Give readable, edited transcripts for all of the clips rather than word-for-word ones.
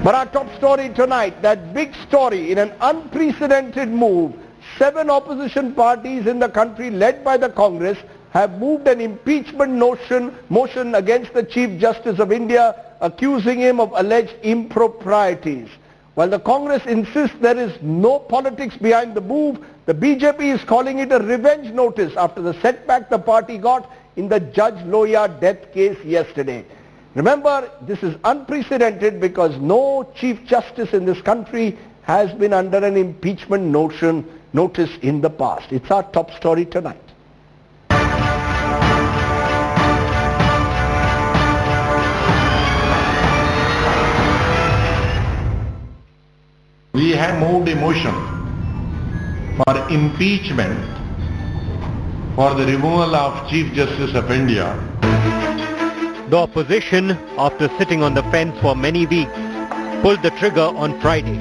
But our top story tonight, that big story, in an unprecedented move, 7 opposition parties in the country led by the Congress have moved an impeachment motion against the Chief Justice of India, accusing him of alleged improprieties. While the Congress insists there is no politics behind the move, the BJP is calling it a revenge notice after the setback the party got in the Judge Lohia death case yesterday. Remember, this is unprecedented because no Chief Justice in this country has been under an impeachment notice in the past. It's our top story tonight. We have moved a motion for impeachment for the removal of Chief Justice of India. The opposition, after sitting on the fence for many weeks, pulled the trigger on Friday.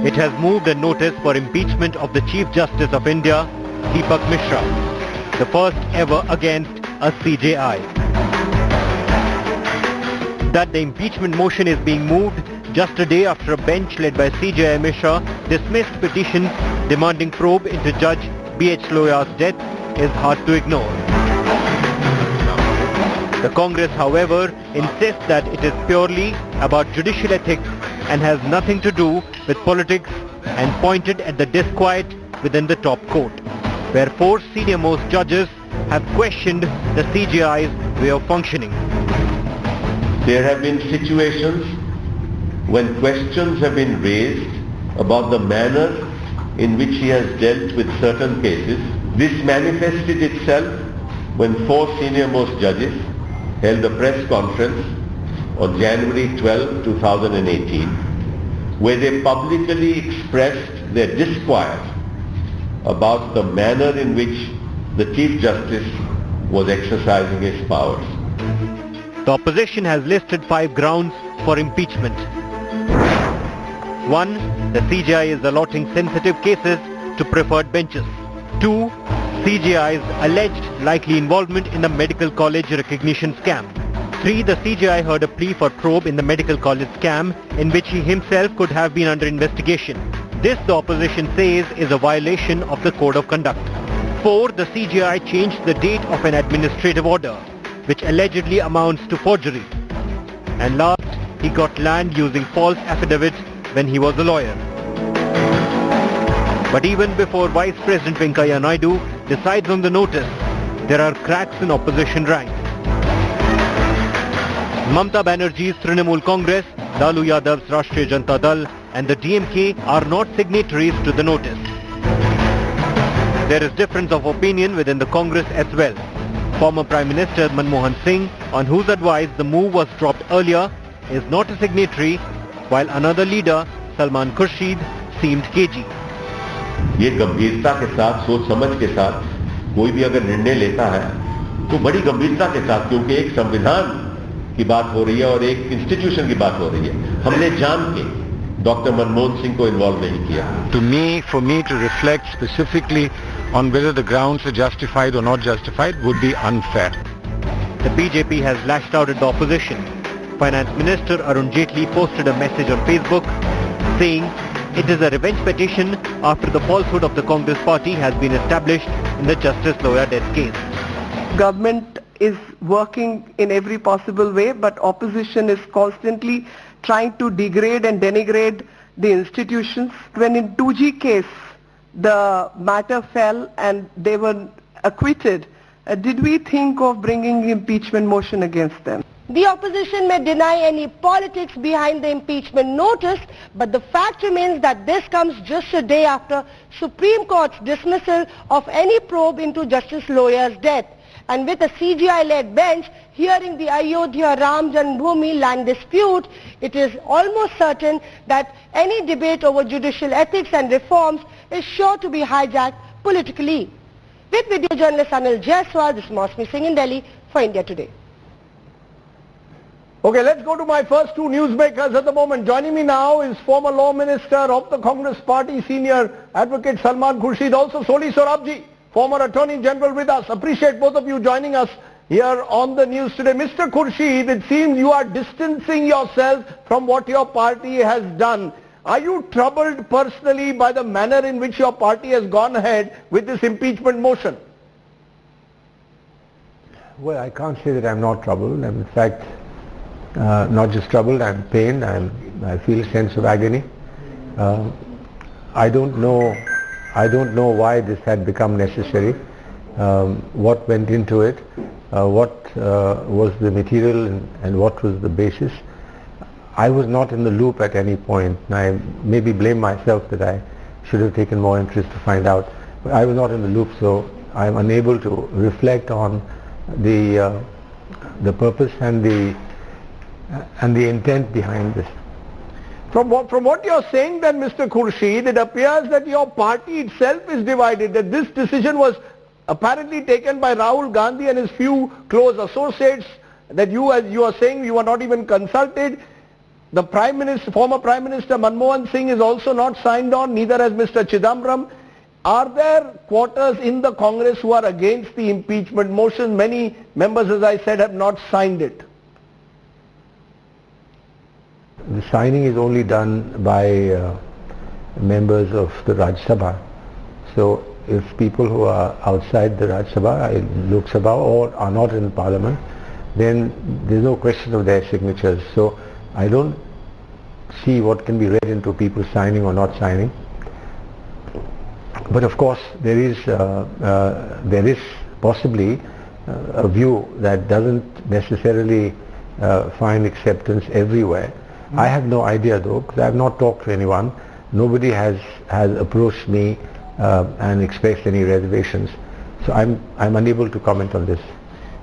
It has moved a notice for impeachment of the Chief Justice of India, Deepak Mishra, the first ever against a CJI. That the impeachment motion is being moved just a day after a bench led by CJI Mishra dismissed petitions demanding probe into Judge B.H. Lohia's death is hard to ignore. The Congress, however, insists that it is purely about judicial ethics and has nothing to do with politics, and pointed at the disquiet within the top court, where 4 senior-most judges have questioned the CJI's way of functioning. There have been situations when questions have been raised about the manner in which he has dealt with certain cases. This manifested itself when 4 senior-most judges held a press conference on January 12, 2018, where they publicly expressed their disquiet about the manner in which the Chief Justice was exercising his powers. The opposition has listed 5 grounds for impeachment. 1. The CJI is allotting sensitive cases to preferred benches. 2. CJI's alleged likely involvement in the medical college recognition scam. 3. The CJI heard a plea for probe in the medical college scam in which he himself could have been under investigation. This, the opposition says, is a violation of the Code of Conduct. 4. The CJI changed the date of an administrative order, which allegedly amounts to forgery. And last, he got land using false affidavits when he was a lawyer. But even before Vice President Venkaiah Naidu decides on the notice, there are cracks in opposition ranks. Mamata Banerjee's Trinamool Congress, Lalu Yadav's Rashtriya Janata Dal and the DMK are not signatories to the notice. There is difference of opinion within the Congress as well. Former Prime Minister Manmohan Singh, on whose advice the move was dropped earlier, is not a signatory, while another leader, Salman Khurshid, seemed cagey. ये गंभीरता के साथ, सोच समझ के साथ कोई भी अगर निर्णय लेता है तो बड़ी गंभीरता के साथ, क्योंकि एक संविधान की बात हो रही है और एक इंस्टीट्यूशन की बात हो रही है. हमने जान के डॉक्टर मनमोहन सिंह को इन्वॉल्व नहीं किया. For me to reflect specifically on whether the grounds are justified or not justified would be unfair. The BJP has lashed out at the opposition. Finance Minister Arun Jaitley posted a message on Facebook saying it is a revenge petition after the falsehood of the Congress party has been established in the Justice Lohia death case. Government is working in every possible way, but opposition is constantly trying to degrade and denigrate the institutions. When in 2G case the matter fell and they were acquitted, did we think of bringing impeachment motion against them? The opposition may deny any politics behind the impeachment notice, but the fact remains that this comes just a day after Supreme Court's dismissal of any probe into Justice Lohia's death. And with a CJI-led bench hearing the Ayodhya Ram Janmabhoomi land dispute, it is almost certain that any debate over judicial ethics and reforms is sure to be hijacked politically. With video journalist Anil Jaiswal, this is Mosmi Singh in Delhi for India Today. Okay, let's go to my first 2 newsmakers at the moment. Joining me now is former Law Minister of the Congress Party, Senior Advocate Salman Khurshid, also Soli Sorabji, former Attorney General with us. Appreciate both of you joining us here on the news today. Mr. Khurshid, it seems you are distancing yourself from what your party has done. Are you troubled personally by the manner in which your party has gone ahead with this impeachment motion? Well, I can't say that I'm not troubled. I'm in fact not just troubled, I'm pained. I feel a sense of agony. I don't know why this had become necessary, what went into it, what was the material and what was the basis. I was not in the loop at any point. I maybe blame myself that I should have taken more interest to find out. But I was not in the loop, so I'm unable to reflect on the purpose and the intent behind this. From what you're saying then, Mr. Khurshid, it appears that your party itself is divided, that this decision was apparently taken by Rahul Gandhi and his few close associates, that you, as you are saying, you were not even consulted. The former Prime Minister Manmohan Singh is also not signed on, neither has Mr. Chidambaram. Are there quarters in the Congress who are against the impeachment motion? Many members, as I said, have not signed it. The signing is only done by members of the Rajya Sabha. So if people who are outside the Rajya Sabha, Lok Sabha, or are not in Parliament, then there's no question of their signatures. So I don't see what can be read into people signing or not signing. But of course there is possibly a view that doesn't necessarily find acceptance everywhere. I have no idea though, because I have not talked to anyone. Nobody has approached me and expressed any reservations. So I'm unable to comment on this.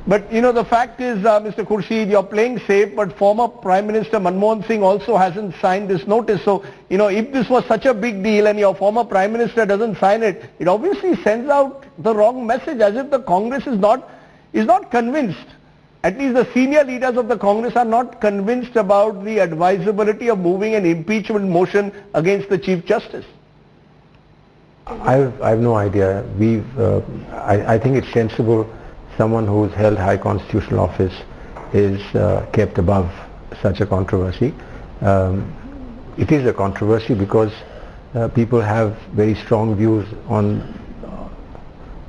But you know, the fact is, Mr. Khurshid, you're playing safe, but former Prime Minister Manmohan Singh also hasn't signed this notice. So, you know, if this was such a big deal and your former Prime Minister doesn't sign it, it obviously sends out the wrong message, as if the Congress is not convinced. At least the senior leaders of the Congress are not convinced about the advisability of moving an impeachment motion against the Chief Justice. I have no idea. I think it's sensible. Someone who's held high constitutional office is kept above such a controversy. It is a controversy because people have very strong views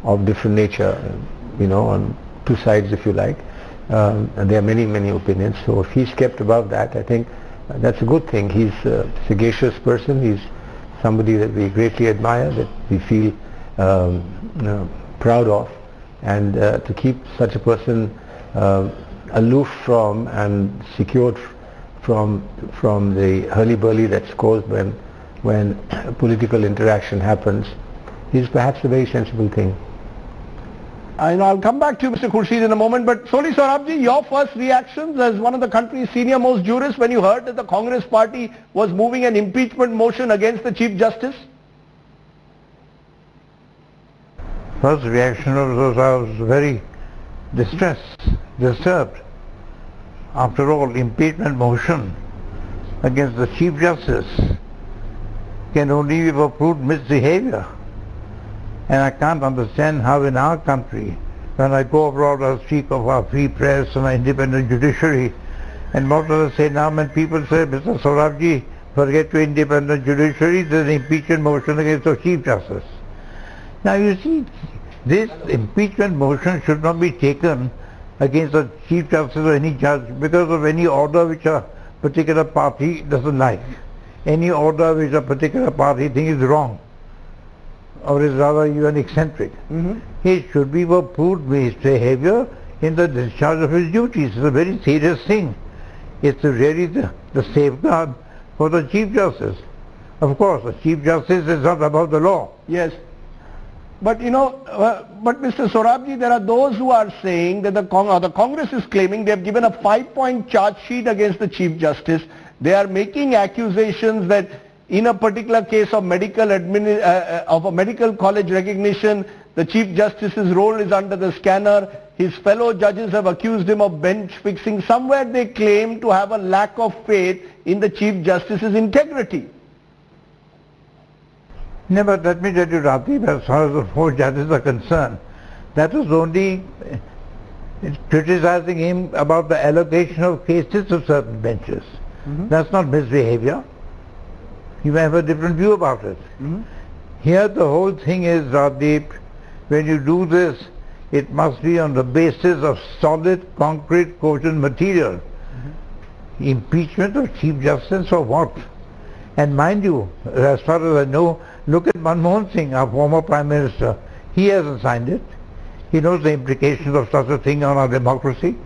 of different nature, you know, on two sides, if you like. And there are many opinions. So if he's kept above that, I think that's a good thing. He's a sagacious person. He's somebody that we greatly admire, that we feel proud of. And to keep such a person aloof from and secured from the hurly-burly that's caused when political interaction happens is perhaps a very sensible thing. And I'll come back to you, Mr. Khurshid, in a moment, but Soli Sorabji, your first reactions as one of the country's senior most jurists when you heard that the Congress party was moving an impeachment motion against the Chief Justice? First reaction was I was very disturbed. After all, impeachment motion against the Chief Justice can only be approved misbehavior. And I can't understand how in our country, when I go abroad I speak of our free press and our independent judiciary, and what do I say now when people say, Mr. Sorabji, forget your independent judiciary, there's an impeachment motion against the Chief Justice. Now you see, this impeachment motion should not be taken against the Chief Justice or any judge because of any order which a particular party doesn't like. Any order which a particular party thinks is wrong, or is rather even eccentric. He should be approved misbehavior in the discharge of his duties. It's a very serious thing. It's really the safeguard for the Chief Justice. Of course, the Chief Justice is not above the law. Yes. But you know, but Mr. Sorabji, there are those who are saying that the Congress is claiming they have given a 5-point charge sheet against the Chief Justice. They are making accusations that in a particular case of of a medical college recognition, the Chief Justice's role is under the scanner. His fellow judges have accused him of bench fixing. Somewhere they claim to have a lack of faith in the Chief Justice's integrity. No, but let me tell you, Ratib, as far as the 4 judges are concerned, that was only criticizing him about the allocation of cases to certain benches. That's not misbehavior. You may have a different view about it. Here the whole thing is, Radeep, when you do this, it must be on the basis of solid, concrete, cogent material. Impeachment of Chief Justice for what? And mind you, as far as I know, look at Manmohan Singh, our former Prime Minister. He hasn't signed it. He knows the implications of such a thing on our democracy.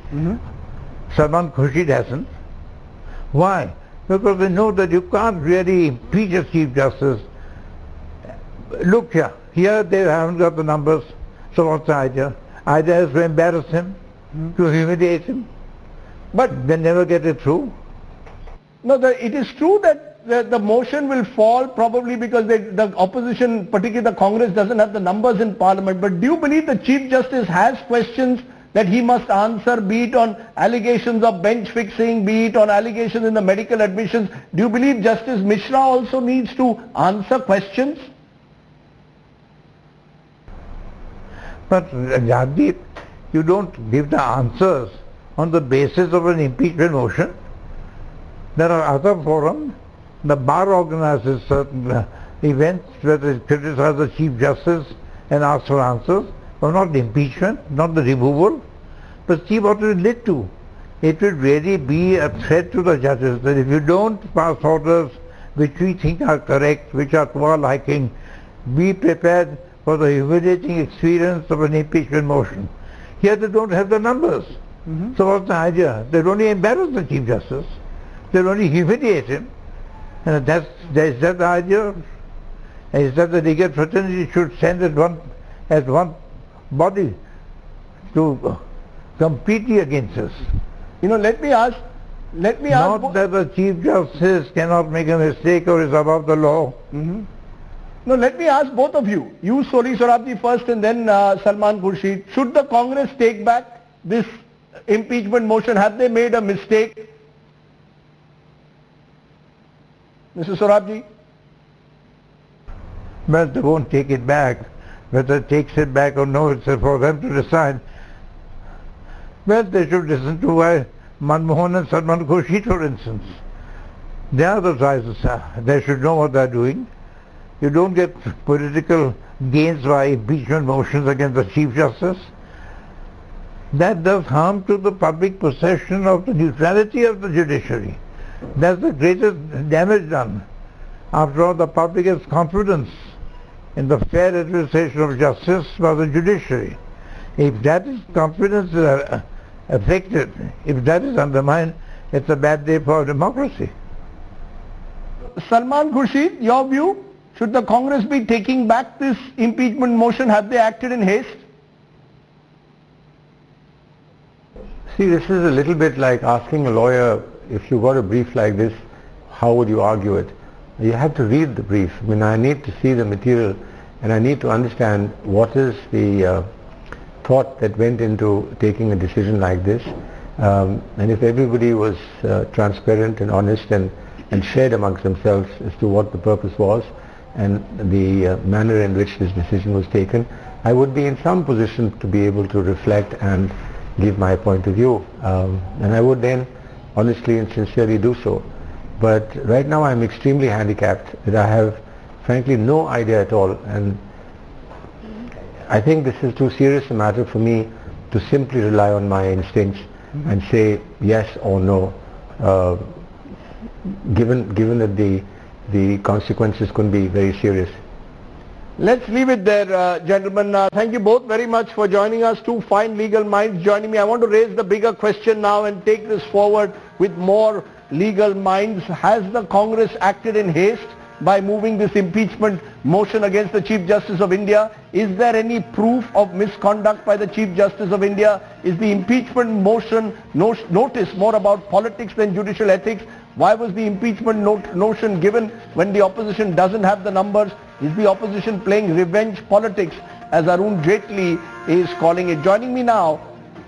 Salman Khurshid hasn't. Why? Because they know that you can't really impeach a Chief Justice. Look here they haven't got the numbers, so what's the idea? Idea is to embarrass him, to humiliate him, but they never get it through. No, it is true that the motion will fall probably because the opposition, particularly the Congress, doesn't have the numbers in Parliament. But do you believe the Chief Justice has questions that he must answer, be it on allegations of bench fixing, be it on allegations in the medical admissions? Do you believe Justice Mishra also needs to answer questions? But Jagdeep, you don't give the answers on the basis of an impeachment motion. There are other forums. The bar organizes certain events where they criticize the Chief Justice and ask for answers. But not the impeachment, not the removal. But see what it will lead to. It will really be a threat to the judges that if you don't pass orders which we think are correct, which are to our liking, be prepared for the humiliating experience of an impeachment motion. Here they don't have the numbers. So what's the idea? They'll only embarrass the Chief Justice. They'll only humiliate him. And is that the idea? Is that the legal fraternity should send as one body to completely against us? You know, let me ask. Not that the Chief Justice cannot make a mistake or is above the law. No, let me ask both of you. You, Soli Sorabji first and then Salman Khurshid. Should the Congress take back this impeachment motion? Have they made a mistake? Mr. Sorabji? Well, they won't take it back. Whether it takes it back or no, it's for them to decide. Well, they should listen to Manmohan and Salman Khurshid, for instance. They are the advisors. They should know what they're doing. You don't get political gains by impeachment motions against the Chief Justice. That does harm to the public perception of the neutrality of the judiciary. That's the greatest damage done. After all, the public has confidence in the fair administration of justice by the judiciary. If that confidence is affected, if that is undermined, it's a bad day for democracy. Salman Khurshid, your view? Should the Congress be taking back this impeachment motion? Have they acted in haste? See, this is a little bit like asking a lawyer, if you got a brief like this, how would you argue it? You have to read the brief. I mean, I need to see the material and I need to understand what is the thought that went into taking a decision like this. And if everybody was transparent and honest and shared amongst themselves as to what the purpose was and the manner in which this decision was taken, I would be in some position to be able to reflect and give my point of view. And I would then honestly and sincerely do so. But right now I'm extremely handicapped that I have frankly no idea at all, and I think this is too serious a matter for me to simply rely on my instincts and say yes or no, given that the consequences could be very serious. Let's leave it there, gentlemen. Thank you both very much for joining us. Two fine legal minds joining me. I want to raise the bigger question now and take this forward with more legal minds. Has the Congress acted in haste by moving this impeachment motion against the Chief Justice of India? Is there any proof of misconduct by the Chief Justice of India? Is the impeachment motion notice more about politics than judicial ethics? Why was the impeachment notion given when the opposition doesn't have the numbers? Is the opposition playing revenge politics, as Arun Jaitley is calling it? Joining me now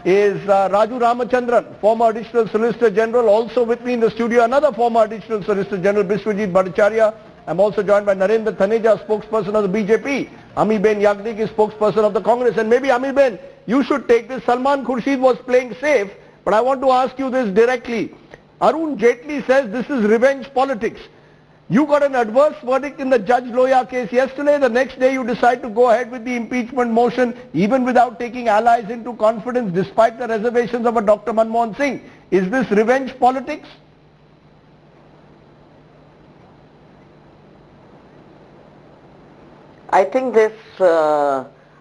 is Raju Ramachandran, former Additional Solicitor General. Also with me in the studio, another former Additional Solicitor General, Biswajit Bhattacharya. I'm also joined by Narendra, Taneja, spokesperson of the BJP. Amiben Yagnik is spokesperson of the Congress. And maybe Amiben, you should take this. Salman Khurshid was playing safe, but I want to ask you this directly. Arun Jaitley says this is revenge politics. You got an adverse verdict in the Judge Loya case yesterday. The next day you decide to go ahead with the impeachment motion even without taking allies into confidence despite the reservations of a Dr. Manmohan Singh. Is this revenge politics? I think this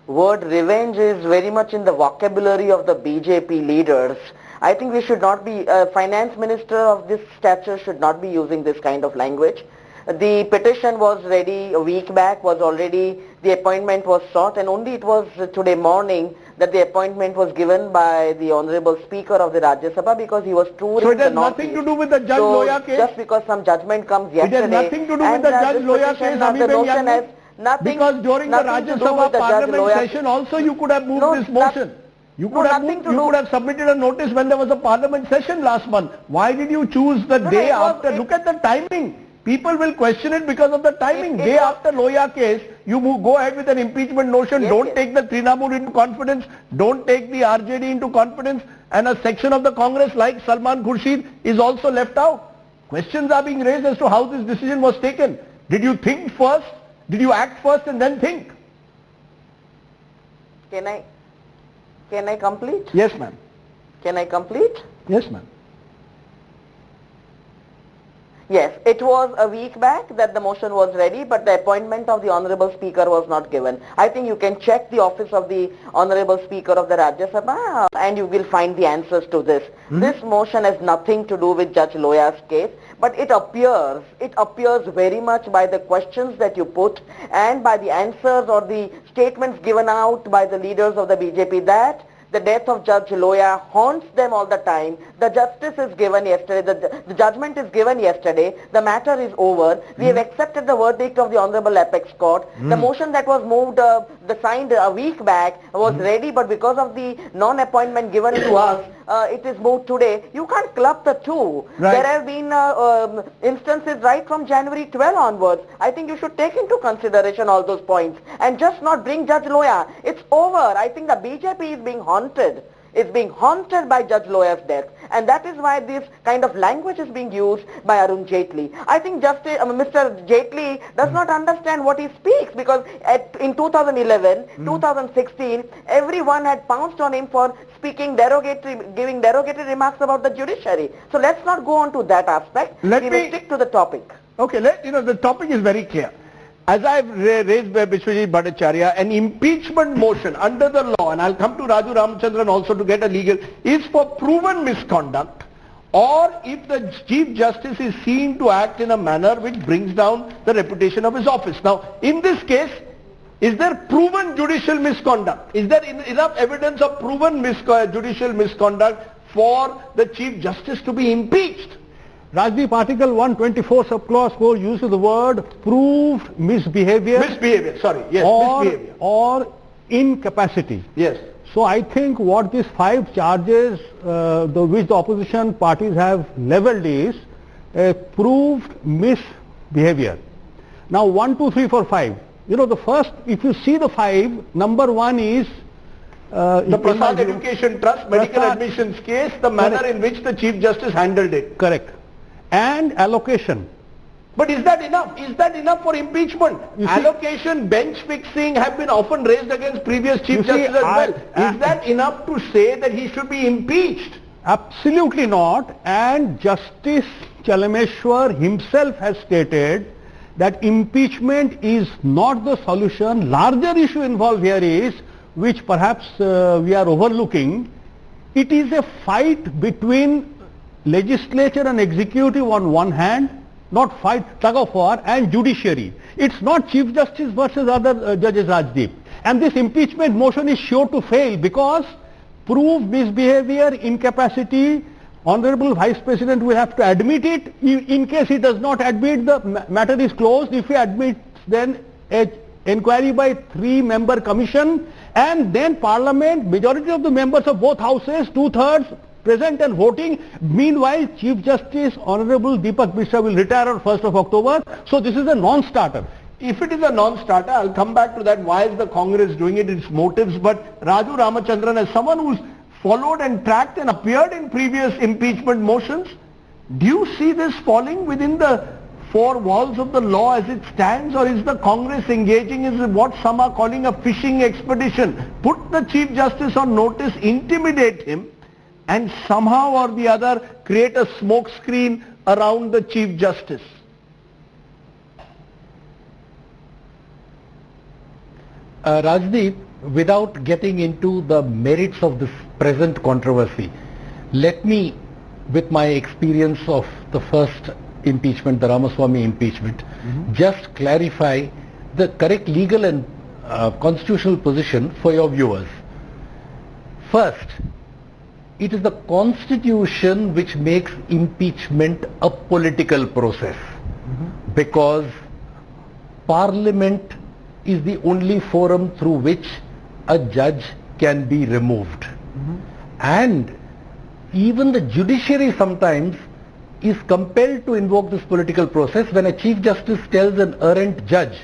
word revenge is very much in the vocabulary of the BJP leaders. I think we should not be, a finance minister of this stature should not be using this kind of language. The petition was ready a week back, the appointment was sought, and only it was today morning that the appointment was given by the Honorable Speaker of the Rajya Sabha because he was touring so it has the Northeast. nothing to do with the Judge Loya case? Just because some judgment comes yesterday. It has nothing to do with the Judge Loya case, because during the Rajya Sabha parliament session also you could have moved this motion. You could have submitted a notice when there was a parliament session last month. Why did you choose the day after? Look at the timing. People will question it because of the timing. Day after Loya case, you go ahead with an impeachment motion. Don't take the Trinamool into confidence. Don't take the RJD into confidence. And a section of the Congress like Salman Khurshid is also left out. Questions are being raised as to how this decision was taken. Did you think first? Did you act first and then think? Can I complete? Yes, ma'am. Can I complete? Yes, ma'am. Yes, it was a week back that the motion was ready, but the appointment of the Honorable Speaker was not given. I think you can check the office of the Honorable Speaker of the Rajya Sabha and you will find the answers to this. This motion has nothing to do with Judge Loya's case, but it appears very much by the questions that you put and by the answers or the statements given out by the leaders of the BJP that the death of Judge Loya haunts them all the time. The justice is given yesterday, the judgment is given yesterday, the matter is over. We have accepted the verdict of the Honorable Apex Court. The motion that was moved, signed a week back was ready, but because of the non-appointment given to us, it is moved today. You can't club the two. Right. There have been instances right from January 12 onwards. I think you should take into consideration all those points and just not bring Judge Loya. It's over. I think the BJP is being haunted. It's being haunted by Judge Loya's death, and that is why this kind of language is being used by Arun Jaitley. I think Mr. Jaitley does not understand what he speaks, because in 2011, 2016, everyone had pounced on him for speaking giving derogatory remarks about the judiciary. So let's not go on to that aspect. We will stick to the topic. Okay, the topic is very clear. As I've raised by Bishwajit Bhattacharya, an impeachment motion under the law, and I'll come to Raju Ramachandran also to get a legal, is for proven misconduct, or if the Chief Justice is seen to act in a manner which brings down the reputation of his office. Now, in this case, is there proven judicial misconduct? Is there enough evidence of proven judicial misconduct for the Chief Justice to be impeached? Rajdeep, Article 124 subclause 4 uses the word proved misbehavior. Misbehavior. Or incapacity. Yes. So I think what these 5 charges which the opposition parties have levelled is proved misbehavior. Now 1, 2, 3, 4, 5. The first, if you see the 5, number 1 is the Prasad Education Trust medical admissions case, the manner in which the Chief Justice handled it. Correct. And allocation. But is that enough? Is that enough for impeachment? Allocation, bench fixing have been often raised against previous Chief Justices as well. Is that enough to say that he should be impeached? Absolutely not. And Justice Chalameshwar himself has stated that impeachment is not the solution. Larger issue involved here is, which perhaps we are overlooking, it is a fight between legislature and executive on one hand, not fight, tug of war, and judiciary. It's not Chief Justice versus other judges, Rajdeep. And this impeachment motion is sure to fail because proved misbehavior, incapacity, Honorable Vice President will have to admit it. In case he does not admit, the matter is closed. If he admits, then an inquiry by 3-member commission, and then Parliament, majority of the members of both houses, 2/3, present and voting. Meanwhile, Chief Justice Honorable Deepak Mishra will retire on 1st of October. So this is a non-starter. if it is a non-starter, I'll come back to that. Why is the Congress doing it? Its motives. But Raju Ramachandran, as someone who's followed and tracked and appeared in previous impeachment motions, do you see this falling within the four walls of the law as it stands, or is the Congress engaging in what some are calling a fishing expedition? Put the Chief Justice on notice, intimidate him, and somehow or the other create a smoke screen around the Chief Justice. Rajdeep, without getting into the merits of this present controversy, let me, with my experience of the first impeachment, the Ramaswamy impeachment, just clarify the correct legal and constitutional position for your viewers. First, it is the Constitution which makes impeachment a political process, because Parliament is the only forum through which a judge can be removed. And even the judiciary sometimes is compelled to invoke this political process when a Chief Justice tells an errant judge,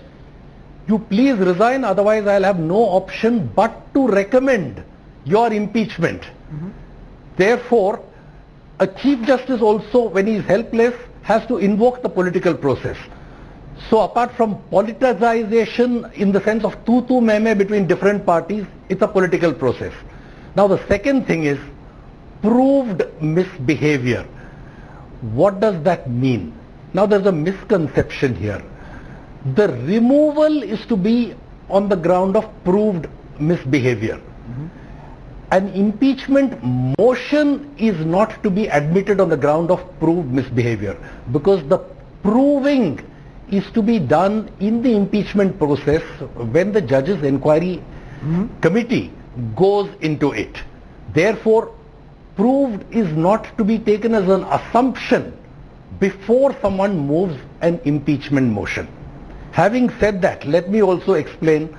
you please resign, otherwise I'll have no option but to recommend your impeachment. Therefore, a Chief Justice also, when he is helpless, has to invoke the political process. So apart from politicization in the sense of tu-tu me-me between different parties, it's a political process. Now the second thing is proved misbehavior. What does that mean? Now there's a misconception here. The removal is to be on the ground of proved misbehavior. An impeachment motion is not to be admitted on the ground of proved misbehavior, because the proving is to be done in the impeachment process when the judge's inquiry committee goes into it. Therefore, proved is not to be taken as an assumption before someone moves an impeachment motion. Having said that, let me also explain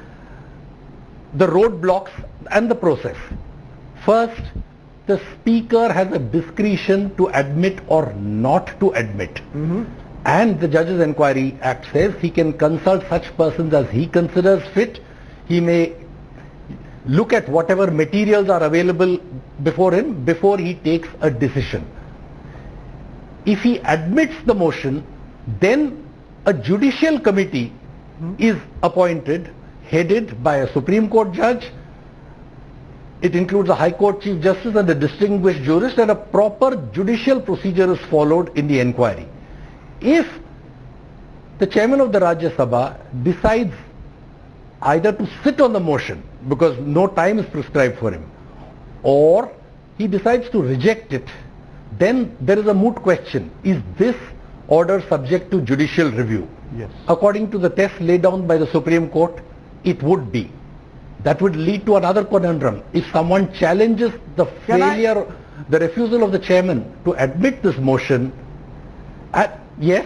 the roadblocks and the process. First, the Speaker has a discretion to admit or not to admit. And the Judges Inquiry Act says he can consult such persons as he considers fit. He may look at whatever materials are available before him before he takes a decision. If he admits the motion, then a judicial committee is appointed, headed by a Supreme Court judge. It includes a High Court Chief Justice and a distinguished jurist, and a proper judicial procedure is followed in the inquiry. If the chairman of the Rajya Sabha decides either to sit on the motion because no time is prescribed for him, or he decides to reject it, then there is a moot question. Is this order subject to judicial review? Yes. According to the test laid down by the Supreme Court, it would be. That would lead to another conundrum. If someone challenges the the refusal of the chairman to admit this motion, yes?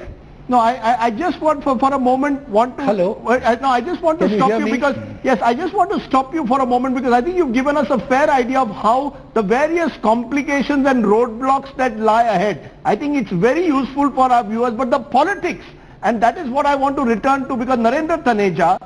No, I just want for a moment want to... Hello? No, I just want to stop you because... Yes, I just want to stop you for a moment because I think you've given us a fair idea of how the various complications and roadblocks that lie ahead. I think it's very useful for our viewers, but the politics, and that is what I want to return to, because Narendra, Taneja,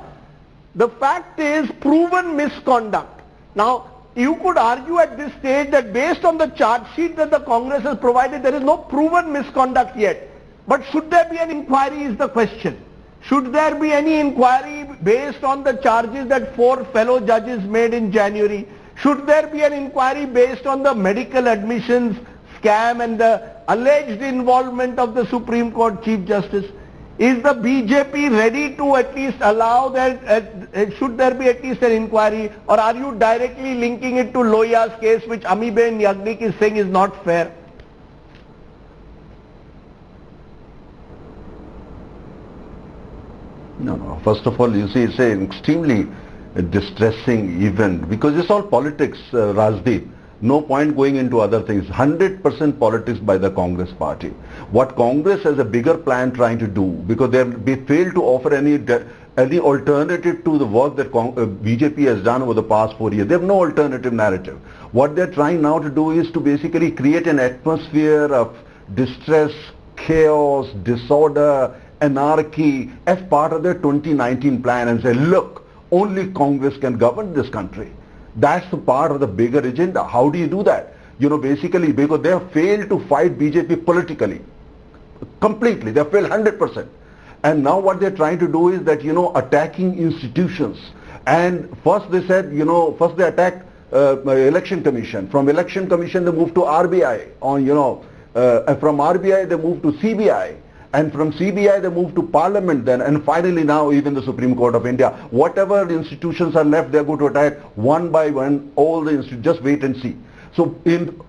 the fact is proven misconduct. Now, you could argue at this stage that based on the charge sheet that the Congress has provided, there is no proven misconduct yet. But should there be an inquiry is the question. Should there be any inquiry based on the charges that 4 fellow judges made in January? Should there be an inquiry based on the medical admissions scam and the alleged involvement of the Supreme Court Chief Justice? Is the BJP ready to at least allow that, should there be at least an inquiry, or are you directly linking it to Lohiya's case, which Amiben Yagnik is saying is not fair? No. First of all, you see, it's an extremely distressing event because it's all politics, Rajdeep. No point going into other things. 100% politics by the Congress party. What Congress has a bigger plan trying to do, because they failed to offer any alternative to the work that BJP has done over the past 4 years. They have no alternative narrative. What they're trying now to do is to basically create an atmosphere of distress, chaos, disorder, anarchy as part of their 2019 plan and say, look, only Congress can govern this country. That's the part of the bigger agenda. How do you do that? You know, basically because they have failed to fight BJP politically. Completely. They have failed 100%. And now what they're trying to do is that, you know, attacking institutions. And first they said, you know, first they attacked election commission. From election commission they moved to RBI. On, you know, from RBI they moved to CBI. And from CBI they moved to Parliament then, and finally now even the Supreme Court of India. Whatever institutions are left, they're going to attack one by one all the institutions. Just wait and see. So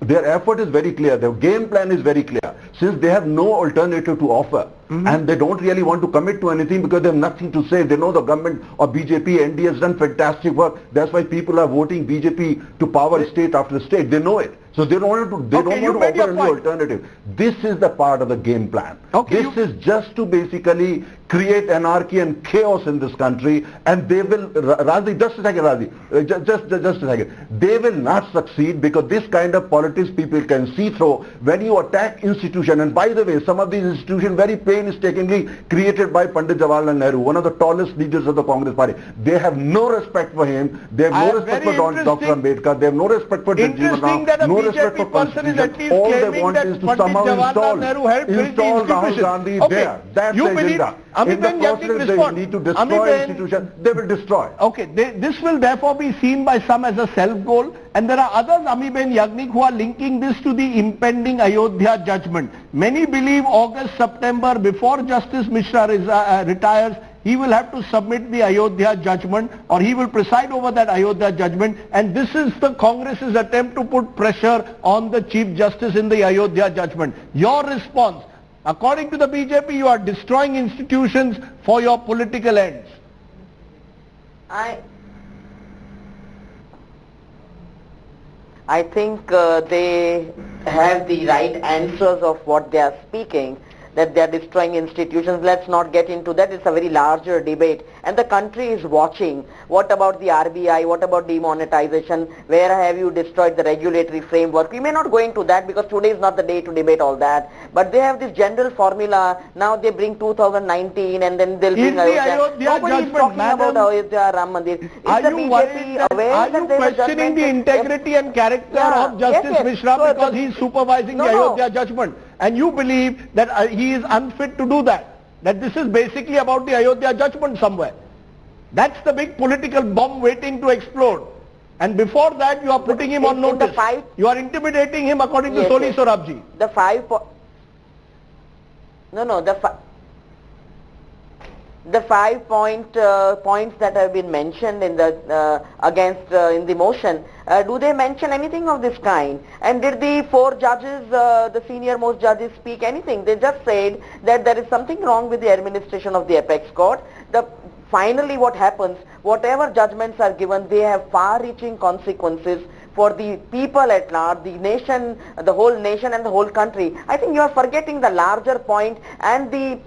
their effort is very clear. Their game plan is very clear. Since they have no alternative to offer, and they don't really want to commit to anything because they have nothing to say. They know the government or BJP, NDA has done fantastic work. That's why people are voting BJP to power state after state. They know it. So they don't want to, don't want to offer any alternative. This is the part of the game plan. This is just to basically create anarchy and chaos in this country, and they will, Razi, just a second, Razi, just a second. They will not succeed because this kind of politics people can see through when you attack institution. And by the way, some of these institutions very painstakingly created by Pandit Jawaharlal Nehru, one of the tallest leaders of the Congress party. They have no respect for him. They have no respect for Dr. Ambedkar. They have no respect for Jijivana. No respect for Constitution. All they want is to somehow install Rahul Gandhi there. That's the agenda. In the process they need to destroy institutions. They will destroy. Okay, this will therefore be seen by some as a self-goal, and there are others, Amiben Yagnik, who are linking this to the impending Ayodhya judgment. Many believe August, September, before Justice Mishra retires, he will have to submit the Ayodhya judgment, or he will preside over that Ayodhya judgment, and this is the Congress's attempt to put pressure on the Chief Justice in the Ayodhya judgment. Your response? According to the BJP, you are destroying institutions for your political ends. I think they have the right answers of what they are speaking, that they are destroying institutions. Let's not get into that. It's a very larger debate, and the country is watching. What about the RBI? What about demonetization? Where have you destroyed the regulatory framework? We may not go into that because today is not the day to debate all that, but they have this general formula. Now they bring 2019 and then they'll bring Ayodhya. Nobody is talking about Ayodhya Ram Mandir. Is the BJP aware are you questioning the integrity and character of Justice Mishra because he is supervising the Ayodhya judgment? And you believe that he is unfit to do that? That this is basically about the Ayodhya judgment somewhere. That's the big political bomb waiting to explode. And before that, you are putting him on notice. You are intimidating him according to Soli Sorabji. The the 5 points that have been mentioned in the in the motion, do they mention anything of this kind? And did the 4 judges, the senior most judges, speak anything? They just said that there is something wrong with the administration of the apex court. Finally what happens, whatever judgments are given, they have far-reaching consequences for the people at large, the nation, the whole nation and the whole country. I think you are forgetting the larger point and the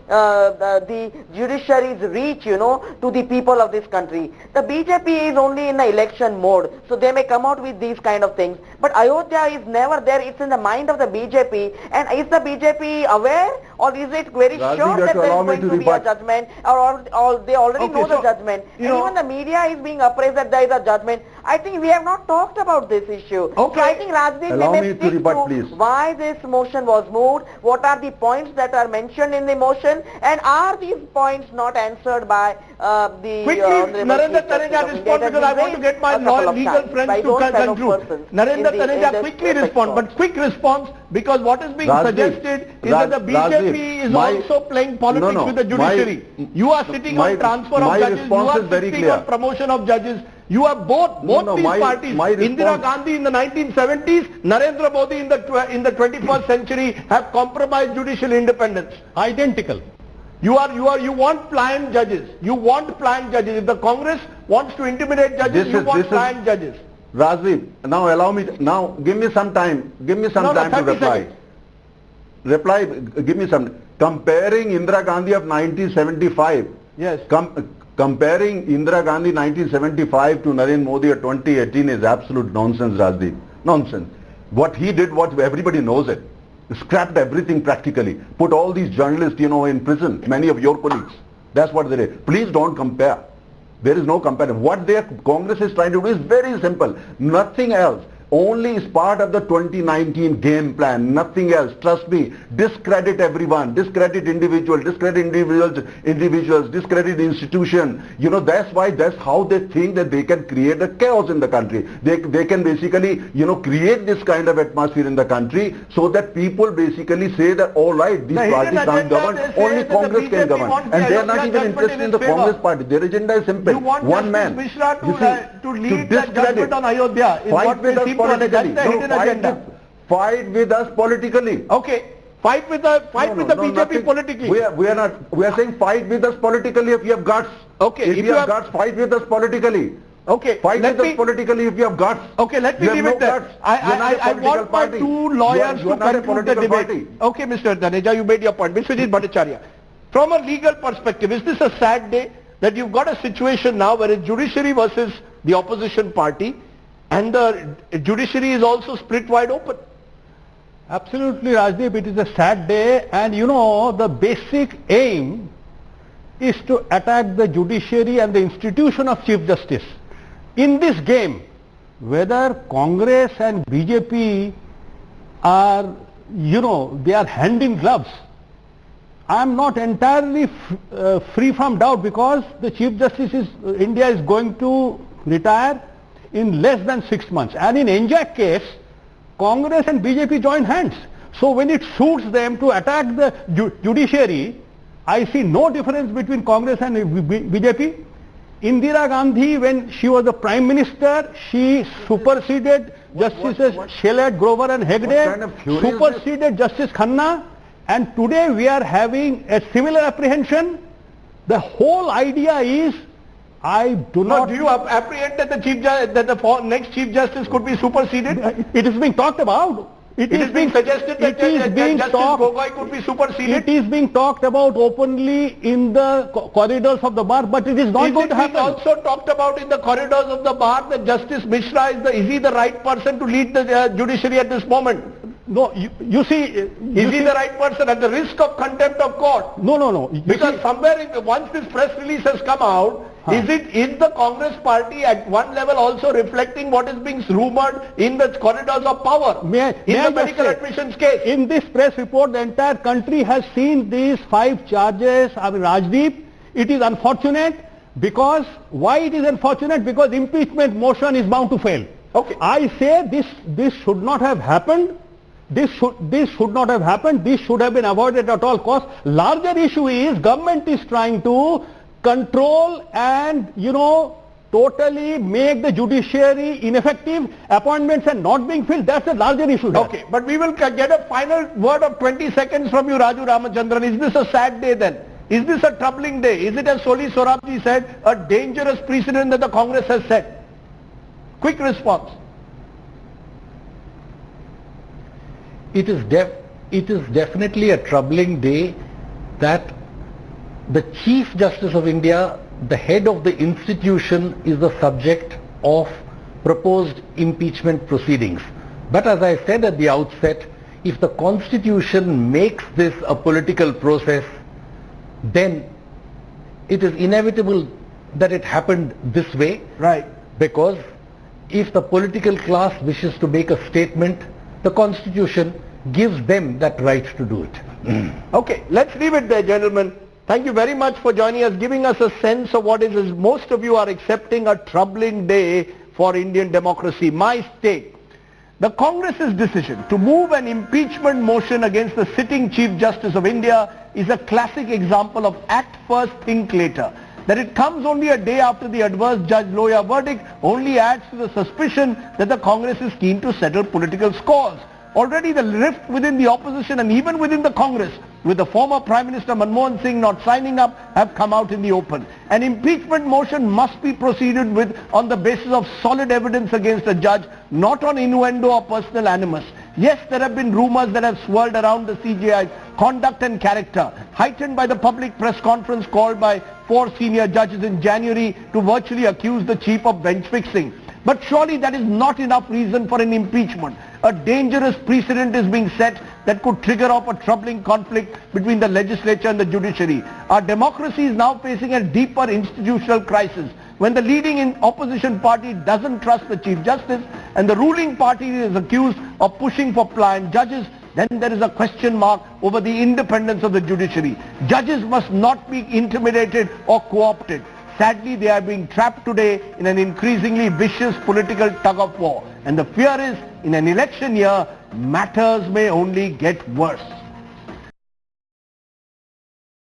judiciary's reach, you know, to the people of this country. The BJP is only in the election mode, so they may come out with these kind of things. But Ayodhya is never there. It's in the mind of the BJP. And is the BJP aware, or is it very sure that there is going to be a judgment, or they already know the judgment? And even the media is being appraised that there is a judgment. I think we have not talked about this issue. So I think Rajdeep may stick to why this motion was moved, what are the points that are mentioned in the motion, and are these points not answered by the Quickly, Narendra, Taneja, respond, because I want to get my legal friends to conclude. Narendra, Taneja, quickly respond, but quick response, because what is being suggested is that the BJP is also playing politics with the judiciary. You are sitting on transfer of judges, you are sitting on promotion of judges. You are both these parties, Indira Gandhi in the 1970s, Narendra Modi in the 21st century, have compromised judicial independence. Identical. You want pliant judges. You want pliant judges. If the Congress wants to intimidate judges, you want pliant judges. Rajiv, now allow me, give me some time. Give me some time to reply. Give me some. Comparing Indira Gandhi of 1975. Yes. Comparing Indira Gandhi 1975 to Narendra Modi of 2018 is absolute nonsense, Rajdeep. Nonsense. What he did, what everybody knows it. scrapped everything practically, put all these journalists, in prison, many of your colleagues. That's what they did. Please don't compare. There is no comparison. What their Congress is trying to do is very simple. Nothing else. Only is part of the 2019 game plan. Nothing else. Trust me. Discredit everyone. Discredit individuals. Discredit individuals. Discredit institution. That's how they think that they can create a chaos in the country. They can basically, create this kind of atmosphere in the country so that people basically say that, all right, these parties can't govern. Only Congress can govern. And they are not even interested in the Congress party. Their agenda is simple. You want one man. Mishra to lead the judgment on Ayodhya. Fight with us politically. Fight with us politically. Okay. Fight with the BJP politically. We are saying fight with us politically if you have guts. Okay. If you have guts, fight with us politically. Okay. Fight with us politically if you have guts. Okay, let me leave it there. I want my two lawyers to conclude the debate. Okay, Mr. Taneja, you made your point. Mr. Bhattacharya, from a legal perspective, is this a sad day that you've got a situation now where it's judiciary versus the opposition party and the judiciary is also split wide open? Absolutely, Rajdeep, it is a sad day, and the basic aim is to attack the judiciary and the institution of Chief Justice. In this game, whether Congress and BJP are, they are hand in gloves, I am not entirely free from doubt, because the Chief Justice India is going to retire in less than 6 months. And in NJAC case, Congress and BJP joined hands. So when it suits them to attack the judiciary, I see no difference between Congress and BJP. Indira Gandhi, when she was the Prime Minister, she superseded Justices Shelat, Grover and Hegde, superseded Justice Khanna, and today we are having a similar apprehension. The whole idea is, I do not... Do you apprehend that the next Chief Justice could be superseded? It is being talked about. It is being suggested that Justice Gogoi could be superseded? It is being talked about openly in the corridors of the bar, but it is not going to happen. It is also talked about in the corridors of the bar that Justice Mishra is he the right person to lead the judiciary at this moment? No, you see... Is he the right person at the risk of contempt of court? No. Because somewhere, once this press release has come out, is the Congress party at one level also reflecting what is being rumored in the corridors of power? In the medical admissions case? In this press report, the entire country has seen these 5 charges. Rajdeep, it is unfortunate because, why it is unfortunate? Because impeachment motion is bound to fail. Okay. I say this should not have happened. This should not have happened. This should have been avoided at all costs. Larger issue is government is trying to control and, totally make the judiciary ineffective. Appointments are not being filled. That's a larger issue here. Okay, but we will get a final word of 20 seconds from you, Raju Ramachandran. Is this a sad day then? Is this a troubling day? Is it, as Soli Sorabji said, a dangerous precedent that the Congress has set? Quick response. It is definitely a troubling day that the Chief Justice of India, the head of the institution, is the subject of proposed impeachment proceedings. But as I said at the outset, if the Constitution makes this a political process, then it is inevitable that it happened this way. Right. Because if the political class wishes to make a statement, the Constitution gives them that right to do it. Okay, let's leave it there, gentlemen. Thank you very much for joining us, giving us a sense of what is, as most of you are accepting, a troubling day for Indian democracy. My stake. The Congress's decision to move an impeachment motion against the sitting Chief Justice of India is a classic example of act first, think later. That it comes only a day after the adverse Judge Lohya verdict only adds to the suspicion that the Congress is keen to settle political scores. Already the rift within the opposition and even within the Congress, with the former Prime Minister Manmohan Singh not signing up, have come out in the open. An impeachment motion must be proceeded with on the basis of solid evidence against a judge, not on innuendo or personal animus. Yes, there have been rumors that have swirled around the CJI's conduct and character, heightened by the public press conference called by 4 senior judges in January to virtually accuse the chief of bench fixing. But surely that is not enough reason for an impeachment. A dangerous precedent is being set that could trigger off a troubling conflict between the legislature and the judiciary. Our democracy is now facing a deeper institutional crisis. When the leading opposition party doesn't trust the Chief Justice and the ruling party is accused of pushing for pliant judges, then there is a question mark over the independence of the judiciary. Judges must not be intimidated or co-opted. Sadly, they are being trapped today in an increasingly vicious political tug-of-war. And the fear is, in an election year, matters may only get worse.